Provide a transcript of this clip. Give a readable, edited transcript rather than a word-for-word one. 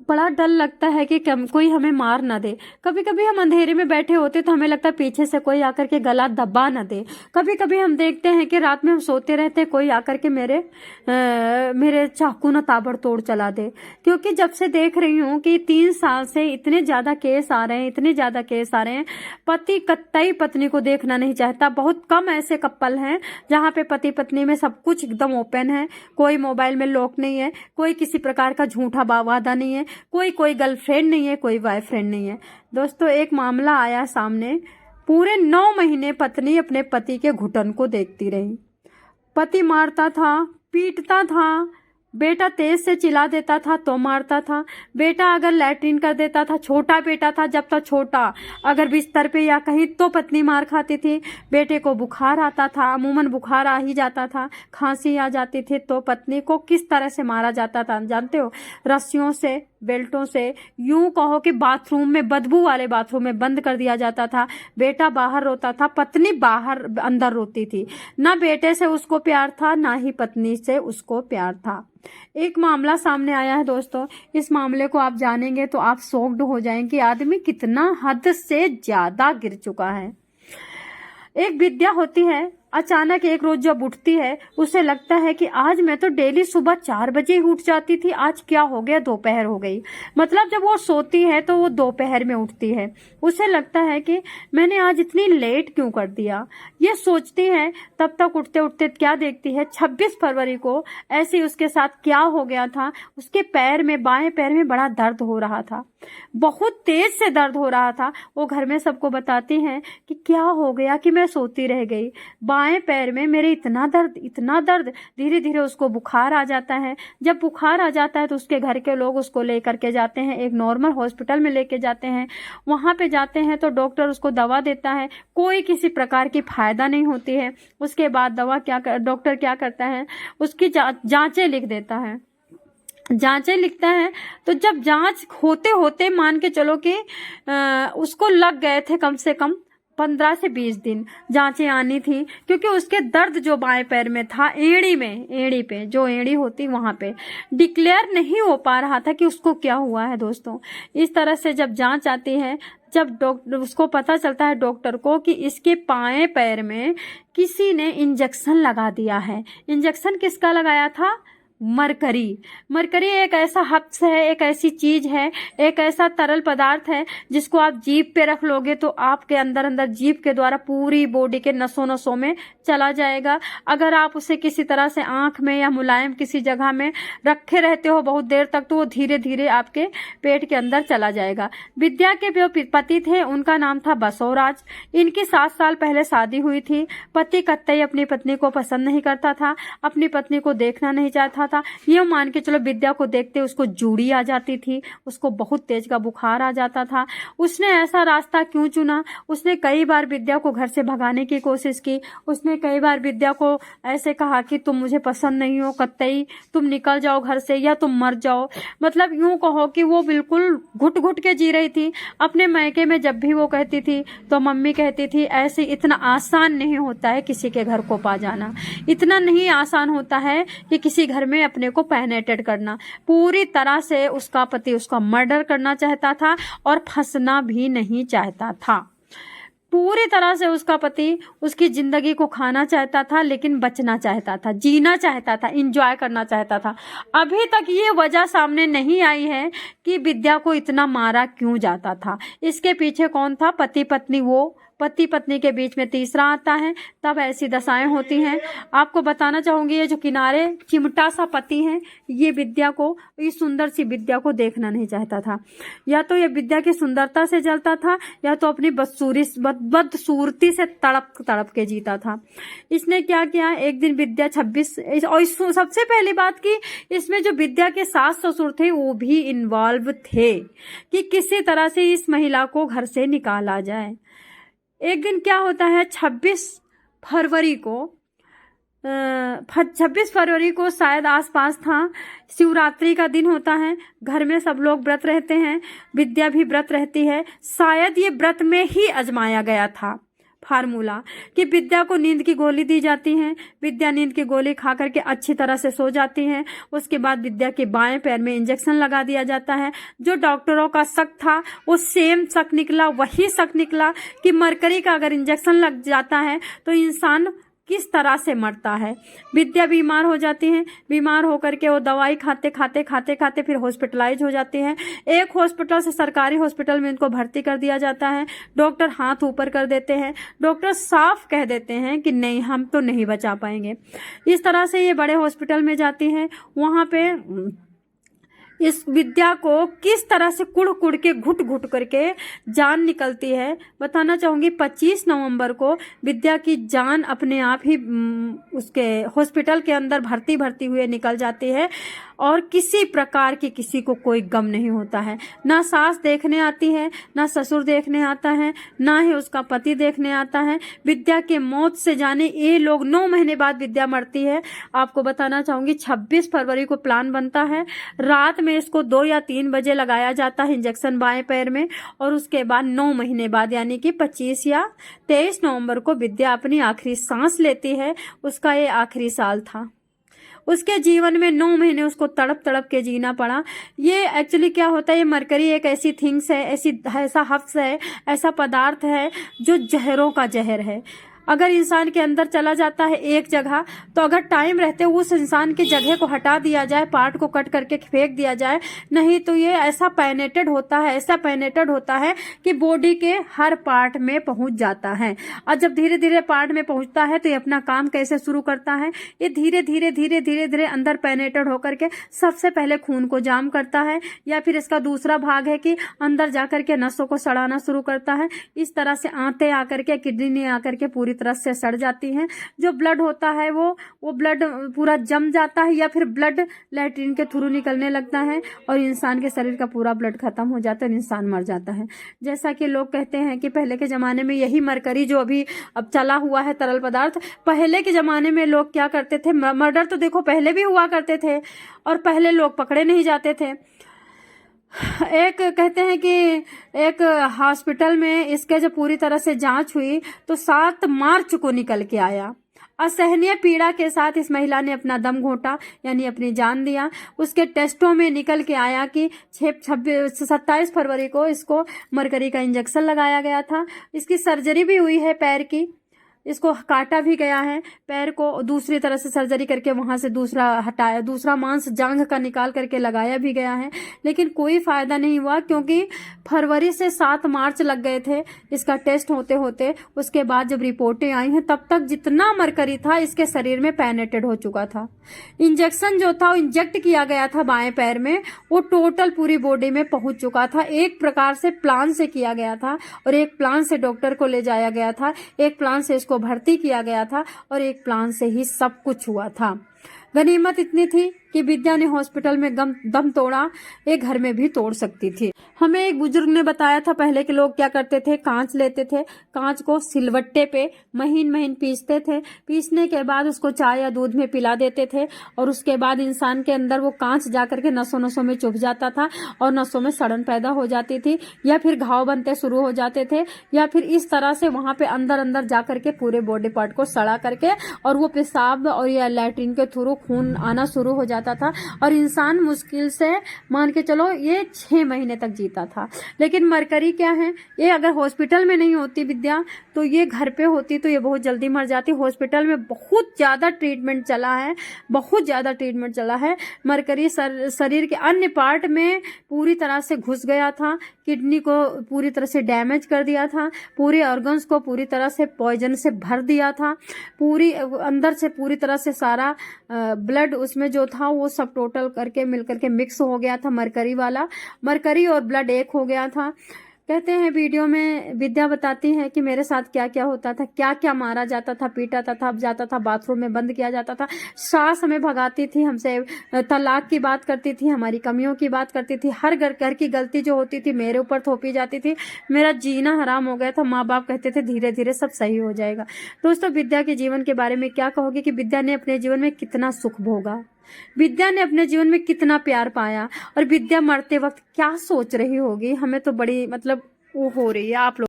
बड़ा डर लगता है कि कोई हमें मार ना दे। कभी कभी हम अंधेरे में बैठे होते तो हमें लगता है पीछे से कोई आकर के गला दबा ना दे। कभी कभी हम देखते हैं कि रात में हम सोते रहते कोई आकर के मेरे चाकू ना ताबड़तोड़ चला दे। क्योंकि जब से देख रही हूँ कि 3 साल से इतने ज्यादा केस आ रहे हैं, इतने ज्यादा केस आ रहे हैं, पति कतई पत्नी को देखना नहीं चाहता। बहुत कम ऐसे कपल हैं जहाँ पे पति पत्नी में सब कुछ एकदम ओपन है, कोई मोबाइल में लॉक नहीं है, कोई किसी प्रकार का झूठा वादा नहीं है, कोई गर्लफ्रेंड नहीं है, कोई बॉयफ्रेंड नहीं है। दोस्तों, एक मामला आया सामने। पूरे 9 महीने पत्नी अपने पति के घुटन को देखती रही। पति मारता था, पीटता था, बेटा तेज से चिल्ला देता था तो मारता था। बेटा अगर लैट्रिन कर देता था, छोटा बेटा था जब तक छोटा, अगर बिस्तर पे या कहीं तो पत्नी मार खाती थी। बेटे को बुखार आता था, अमूमन बुखार आ ही जाता था, खांसी आ जाती थी तो पत्नी को किस तरह से मारा जाता था जानते हो? रस्सियों से, बेल्टों से, यूं कहो कि बाथरूम में, बदबू वाले बाथरूम में बंद कर दिया जाता था। बेटा बाहर रोता था, पत्नी बाहर अंदर रोती थी। ना बेटे से उसको प्यार था, ना ही पत्नी से उसको प्यार था। एक मामला सामने आया है दोस्तों। इस मामले को आप जानेंगे तो आप शॉक्ड हो जाएंगे कि आदमी कितना हद से ज्यादा गिर चुका है। एक विद्या होती है, अचानक एक रोज जब उठती है उसे लगता है कि आज मैं तो डेली सुबह 4 बजे ही उठ जाती थी, आज क्या हो गया, दोपहर हो गई। मतलब जब वो सोती है तो वो दोपहर में उठती है। उसे लगता है कि मैंने आज इतनी लेट क्यों कर दिया, ये सोचती है। तब तक उठते उठते क्या देखती है, 26 फरवरी को ऐसे उसके साथ क्या हो गया था। उसके पैर में, बाएं पैर में बड़ा दर्द हो रहा था, बहुत तेज से दर्द हो रहा था। वो घर में सबको बताती हैं कि क्या हो गया कि मैं सोती रह गई, बाएं पैर में मेरे इतना दर्द, इतना दर्द। धीरे धीरे उसको बुखार आ जाता है। जब बुखार आ जाता है तो उसके घर के लोग उसको लेकर के जाते हैं, एक नॉर्मल हॉस्पिटल में लेके जाते हैं। वहां पे जाते हैं तो डॉक्टर उसको दवा देता है, कोई किसी प्रकार की फायदा नहीं होती है। उसके बाद डॉक्टर क्या करता है, उसकी जांचें लिख देता है। जांचें लिखता है तो जब जांच होते होते मान के चलो कि उसको लग गए थे कम से कम 15 से 20 दिन जांचें आनी थी। क्योंकि उसके दर्द जो बाएं पैर में था, एड़ी पे जो एड़ी होती वहां पे डिक्लेयर नहीं हो पा रहा था कि उसको क्या हुआ है। दोस्तों, इस तरह से जब जांच आती है, जब डॉक्टर, उसको पता चलता है डॉक्टर को कि इसके बाएं पैर में किसी ने इंजेक्शन लगा दिया है। इंजेक्शन किसका लगाया था? मरकरी। मरकरी एक ऐसा हब्स है, एक ऐसी चीज है, एक ऐसा तरल पदार्थ है जिसको आप जीभ पे रख लोगे तो आपके अंदर अंदर जीभ के द्वारा पूरी बॉडी के नसों नसों में चला जाएगा। अगर आप उसे किसी तरह से आंख में या मुलायम किसी जगह में रखे रहते हो बहुत देर तक तो वो धीरे धीरे आपके पेट के अंदर चला जाएगा। विद्या के जो पति थे उनका नाम था बसवराज। इनकी 7 साल पहले शादी हुई थी। पति कतई अपनी पत्नी को पसंद नहीं करता था, अपनी पत्नी को देखना नहीं चाहता था। ये मान के चलो विद्या को देखते उसको जूड़ी आ जाती थी, उसको बहुत तेज का बुखार आ जाता था। उसने ऐसा रास्ता क्यों चुना? उसने कई बार विद्या को घर से भगाने की कोशिश की। उसने कई बार विद्या को ऐसे कहा कि तुम मुझे पसंद नहीं हो, कतई तुम निकल जाओ घर से या तुम मर जाओ। मतलब यूं कहो कि वो बिल्कुल घुट घुट के जी रही थी। अपने मायके में जब भी वो कहती थी तो मम्मी कहती थी ऐसे इतना आसान नहीं होता है किसी के घर को पा जाना, इतना नहीं आसान होता है कि किसी घर में अपने को पेनिट्रेट करना। पूरी तरह से उसका पति उसका मर्डर करना चाहता था और फंसना भी नहीं चाहता था। पूरी तरह से उसका पति उसकी जिंदगी को खाना चाहता था, लेकिन बचना चाहता था, जीना चाहता था, एंजॉय करना चाहता था। अभी तक ये वजह सामने नहीं आई है कि विद्या को इतना मारा क्यों जाता था। इसके पीछे कौन था? पति पत्नी। वो पति पत्नी के बीच में तीसरा आता है, तब ऐसी दशाएं होती हैं। आपको बताना चाहूंगी ये जो किनारे चिमटा सा पति है, ये विद्या को, इस सुंदर सी विद्या को देखना नहीं चाहता था। या तो ये विद्या की सुंदरता से जलता था या तो अपनी बदसूरती से तड़प तड़प के जीता था। इसने क्या किया, एक दिन विद्या 26, और सबसे पहली बात की इसमें जो विद्या के सास ससुर थे वो भी इन्वॉल्व थे कि किसी तरह से इस महिला को घर से निकाला जाए। एक दिन क्या होता है, 26 फरवरी को शायद आसपास था, शिवरात्रि का दिन होता है। घर में सब लोग व्रत रहते हैं, विद्या भी व्रत रहती है। शायद ये व्रत में ही आजमाया गया था। फार्मूला कि विद्या को नींद की गोली दी जाती है। विद्या नींद की गोली खा करके अच्छी तरह से सो जाती है। उसके बाद विद्या के बाएं पैर में इंजेक्शन लगा दिया जाता है। जो डॉक्टरों का शक था वो सेम शक निकला, वही शक निकला कि मरकरी का अगर इंजेक्शन लग जाता है तो इंसान किस तरह से मरता है। विद्या बीमार हो जाती है। बीमार होकर के वो दवाई खाते खाते फिर हॉस्पिटलाइज हो जाती है। एक हॉस्पिटल से सरकारी हॉस्पिटल में इनको भर्ती कर दिया जाता है। डॉक्टर हाथ ऊपर कर देते हैं। डॉक्टर साफ कह देते हैं कि नहीं, हम तो नहीं बचा पाएंगे। इस तरह से ये बड़े हॉस्पिटल में जाती हैं। वहाँ पे इस विद्या को किस तरह से कुड़ कुड़ के घुट घुट करके जान निकलती है बताना चाहूंगी। 25 नवंबर को विद्या की जान अपने आप ही उसके हॉस्पिटल के अंदर भर्ती हुए निकल जाती है और किसी प्रकार की किसी को कोई गम नहीं होता है। ना सास देखने आती है, ना ससुर देखने आता है, ना ही उसका पति देखने आता है। विद्या के मौत से जाने ये लोग 9 महीने बाद विद्या मरती है। आपको बताना चाहूंगी 26 फरवरी को प्लान बनता है। रात में इसको 2 या 3 बजे लगाया जाता है इंजेक्शन बाएं पैर में और उसके बाद 9 महीने बाद यानी कि 25 या 23 नवंबर को विद्या अपनी आखिरी सांस लेती है। उसका ये आखिरी साल था। उसके जीवन में 9 महीने उसको तड़प तड़प के जीना पड़ा। ये एक्चुअली क्या होता है, ये मरकरी एक ऐसी थिंग्स है, ऐसा हफ्स है, ऐसा पदार्थ है जो जहरों का जहर है। अगर इंसान के अंदर चला जाता है एक जगह, तो अगर टाइम रहते उस इंसान की जगह को हटा दिया जाए, पार्ट को कट करके फेंक दिया जाए, नहीं तो ये ऐसा पेनेटेड होता है, ऐसा पेनेटेड होता है कि बॉडी के हर पार्ट में पहुंच जाता है। और जब धीरे धीरे पार्ट में पहुंचता है तो ये अपना काम कैसे शुरू करता है, ये धीरे धीरे अंदर पेनेटेड होकर के सबसे पहले खून को जाम करता है, या फिर इसका दूसरा भाग है कि अंदर जाकर के नसों को सड़ाना शुरू करता है। इस तरह से आंतें आकर के, किडनी आकर के पूरी तरह से सड़ जाती हैं। जो ब्लड होता है वो ब्लड पूरा जम जाता है, या फिर ब्लड लैट्रिन के थ्रू निकलने लगता है और इंसान के शरीर का पूरा ब्लड खत्म हो जाता है और इंसान मर जाता है। जैसा कि लोग कहते हैं कि पहले के जमाने में यही मरकरी जो अभी अब चला हुआ है तरल पदार्थ, पहले के जमाने में लोग क्या करते थे, मर्डर तो देखो पहले भी हुआ करते थे और पहले लोग पकड़े नहीं जाते थे। एक कहते हैं कि एक हॉस्पिटल में इसके जब पूरी तरह से जांच हुई तो 7 मार्च को निकल के आया। असहनीय पीड़ा के साथ इस महिला ने अपना दम घोटा, यानी अपनी जान दिया। उसके टेस्टों में निकल के आया कि 27 फरवरी को इसको मरकरी का इंजेक्शन लगाया गया था। इसकी सर्जरी भी हुई है पैर की, इसको काटा भी गया है पैर को, दूसरी तरह से सर्जरी करके वहां से दूसरा मांस जांघ का निकाल करके लगाया भी गया है, लेकिन कोई फायदा नहीं हुआ क्योंकि फरवरी से 7 मार्च लग गए थे इसका टेस्ट होते होते। उसके बाद जब रिपोर्टें आई हैं तब तक जितना मरकरी था इसके शरीर में पेनेटेड हो चुका था। इंजेक्शन जो था वो इंजेक्ट किया गया था बाएं पैर में, वो टोटल पूरी बॉडी में पहुंच चुका था। एक प्रकार से प्लान से किया गया था और एक प्लान से डॉक्टर को ले जाया गया था, एक प्लान से इसको भर्ती किया गया था और एक प्लान से ही सब कुछ हुआ था। गनीमत इतनी थी कि विद्या ने हॉस्पिटल में दम तोड़ा, एक घर में भी तोड़ सकती थी। हमें एक बुजुर्ग ने बताया था पहले के लोग क्या करते थे, कांच लेते थे, कांच को सिलवट्टे पे महीन महीन पीसते थे, पीसने के बाद उसको चाय या दूध में पिला देते थे और उसके बाद इंसान के अंदर वो कांच जाकर के नसों नसों में चुभ जाता था और नसों में सड़न पैदा हो जाती थी, या फिर घाव बनते शुरू हो जाते थे, या फिर इस तरह से वहां पे अंदर अंदर जाकर के पूरे बॉडी पार्ट को सड़ा करके और वो पेशाब और या लैट्रिन के थ्रू खून आना शुरू हो जाता था और इंसान मुश्किल से मान के चलो ये 6 महीने तक जीता था। लेकिन मरकरी क्या है, ये अगर हॉस्पिटल में नहीं होती विद्या तो ये घर पे होती तो ये बहुत जल्दी मर जाती। हॉस्पिटल में बहुत ज्यादा ट्रीटमेंट चला है, बहुत ज्यादा ट्रीटमेंट चला है। मरकरी शरीर के अन्य पार्ट में पूरी तरह से घुस गया था, किडनी को पूरी तरह से डैमेज कर दिया था, पूरे ऑर्गन्स को पूरी तरह से पॉइजन से भर दिया था, पूरी अंदर से पूरी तरह से सारा ब्लड उसमें जो था वो सब टोटल करके मिलकर के मिक्स हो गया था। मरकरी और ब्लड एक हो गया था। कहते हैं वीडियो में विद्या बताती है कि मेरे साथ क्या क्या होता था, क्या क्या मारा जाता था, पीटा था, जाता था बाथरूम में बंद किया जाता था, सास हमें भगाती थी, हमसे तलाक की बात करती थी, हमारी कमियों की बात करती थी, हर घर की गलती जो होती थी मेरे ऊपर थोपी जाती थी, मेरा जीना हराम हो गया था। माँ बाप कहते थे धीरे धीरे सब सही हो जाएगा। दोस्तों, विद्या के जीवन के बारे में क्या कहोगे कि विद्या ने अपने जीवन में कितना सुख भोगा, विद्या ने अपने जीवन में कितना प्यार पाया और विद्या मरते वक्त क्या सोच रही होगी, हमें तो बड़ी वो हो रही है। आप लोग